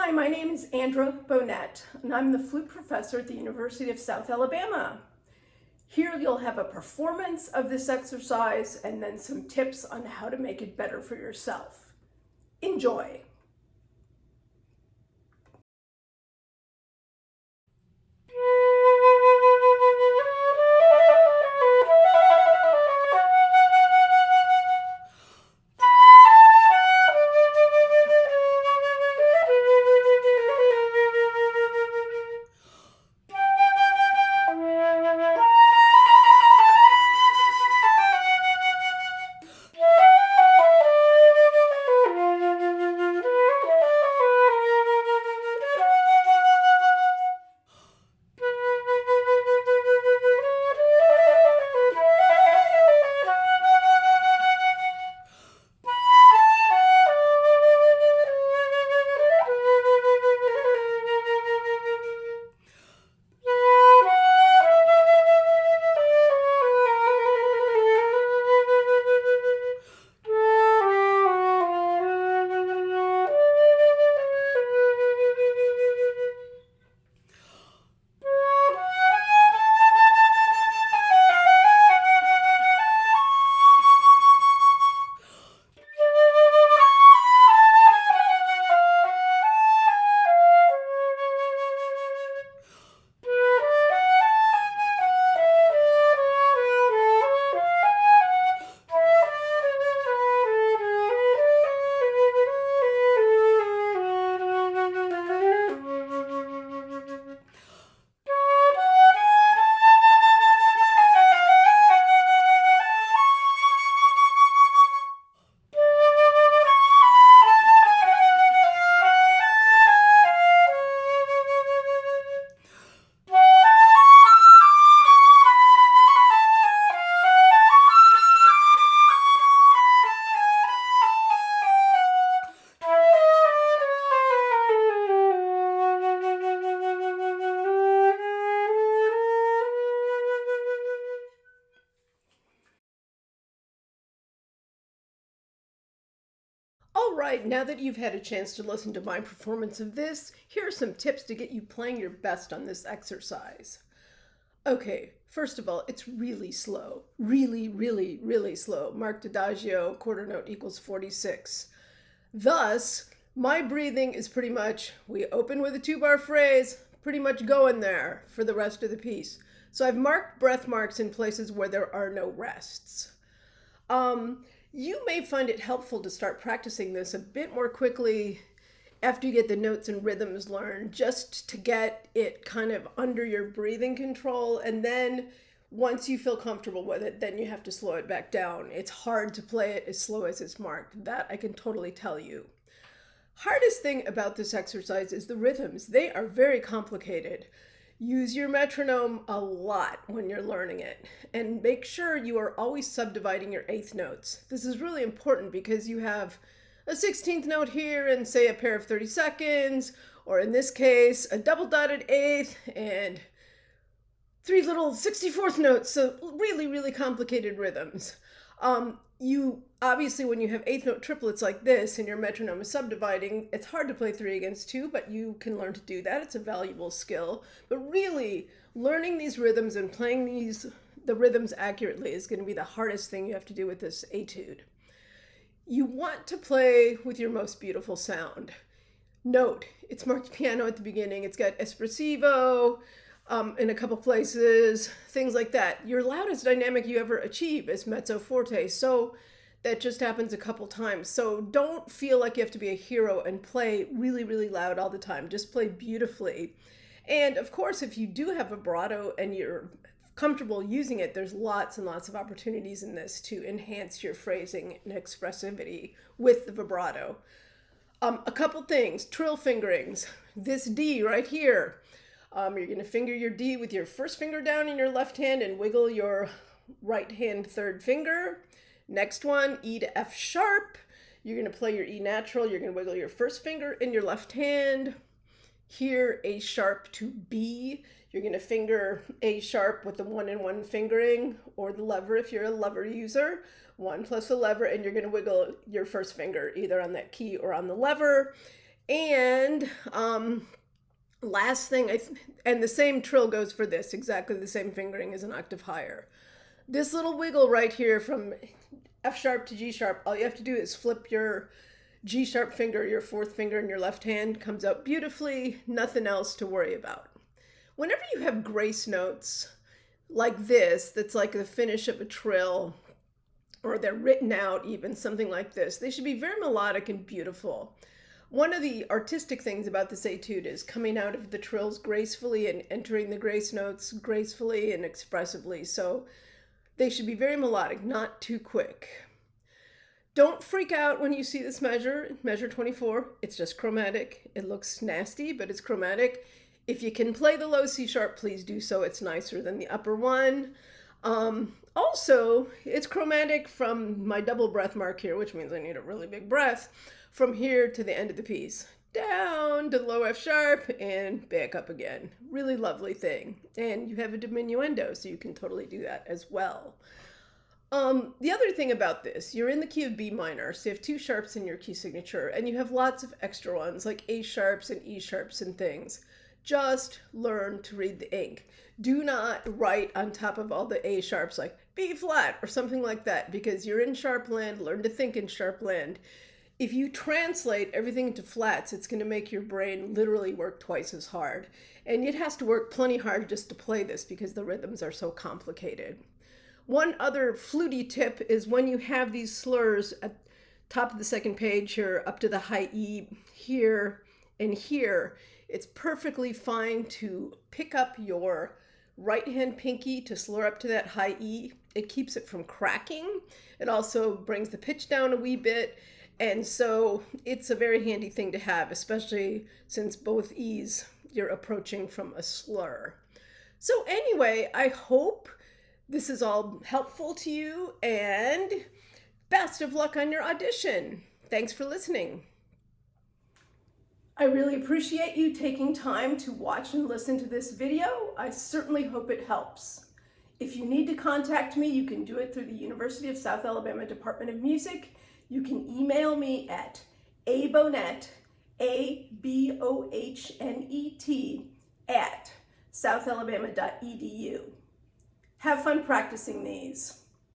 Hi, my name is Andra Bonette, and I'm the flute professor at the University of South Alabama. Here you'll have a performance of this exercise and then some tips on how to make it better for yourself. Enjoy! All right, now that you've had a chance to listen to my performance of this, here are some tips to get you playing your best on this exercise. Okay, first of all, it's really slow. Really slow. Marked adagio, quarter note equals 46. Thus, my breathing is pretty much, we open with a 2-bar phrase, pretty much going there for the rest of the piece. So I've marked breath marks in places where there are no rests. You may find it helpful to start practicing this a bit more quickly after you get the notes and rhythms learned, just to get it kind of under your breathing control. And then once you feel comfortable with it, then you have to slow it back down. It's hard to play it as slow as it's marked. That I can totally tell you. Hardest thing about this exercise is the rhythms. They are very complicated. Use your metronome a lot when you're learning it, and make sure you are always subdividing your eighth notes. This is really important because you have a 16th note here and say a pair of 32nds, or in this case, a double dotted eighth and 3 little 64th notes. So really complicated rhythms. You obviously, when you have eighth note triplets like this and your metronome is subdividing, it's hard to play 3 against 2, but you can learn to do that. It's a valuable skill. But really, learning these rhythms and playing the rhythms accurately is going to be the hardest thing you have to do with this etude. You want to play with your most beautiful sound. Note, it's marked piano at the beginning. It's got espressivo in a couple places, things like that. Your loudest dynamic you ever achieve is mezzo forte, so that just happens a couple times. So don't feel like you have to be a hero and play really loud all the time. Just play beautifully. And of course, if you do have vibrato and you're comfortable using it, there's lots and lots of opportunities in this to enhance your phrasing and expressivity with the vibrato. A couple things, trill fingerings. This D right here. You're going to finger your D with your first finger down in your left hand and wiggle your right hand third finger. Next one, E to F sharp. You're going to play your E natural. You're going to wiggle your first finger in your left hand. Here, A sharp to B. You're going to finger A sharp with the 1-in-1 fingering, or the lever if you're a lever user. 1 plus the lever, and you're going to wiggle your first finger either on that key or on the lever. And last thing, and the same trill goes for this, exactly the same fingering is an octave higher. This little wiggle right here from F sharp to G sharp, all you have to do is flip your G sharp finger, your fourth finger in your left hand, comes out beautifully, nothing else to worry about. Whenever you have grace notes like this, that's like the finish of a trill, or they're written out even, something like this, they should be very melodic and beautiful. One of the artistic things about this etude is coming out of the trills gracefully and entering the grace notes gracefully and expressively. So they should be very melodic, not too quick. Don't freak out when you see this measure 24. It's just chromatic. It looks nasty, but it's chromatic. If you can play the low C sharp, please do so. It's nicer than the upper one. Also, it's chromatic from my double breath mark here, which means I need a really big breath, from here to the end of the piece. Down to the low F sharp and back up again. Really lovely thing. And you have a diminuendo, so you can totally do that as well. The other thing about this, you're in the key of B minor, so you have 2 sharps in your key signature, and you have lots of extra ones like A sharps and E sharps and things. Just learn to read the ink. Do not write on top of all the A sharps like B flat or something like that, because you're in sharp land. Learn to think in sharp land. If you translate everything into flats, it's going to make your brain literally work twice as hard. And it has to work plenty hard just to play this because the rhythms are so complicated. One other fluty tip is when you have these slurs at top of the second page here, up to the high E here and here, it's perfectly fine to pick up your right hand pinky to slur up to that high E. It keeps it from cracking. It also brings the pitch down a wee bit. And so it's a very handy thing to have, especially since both E's you're approaching from a slur. So anyway, I hope this is all helpful to you, and best of luck on your audition. Thanks for listening. I really appreciate you taking time to watch and listen to this video. I certainly hope it helps. If you need to contact me, you can do it through the University of South Alabama Department of Music. You can email me at abohnet, ABOHNET, @southalabama.edu. Have fun practicing these.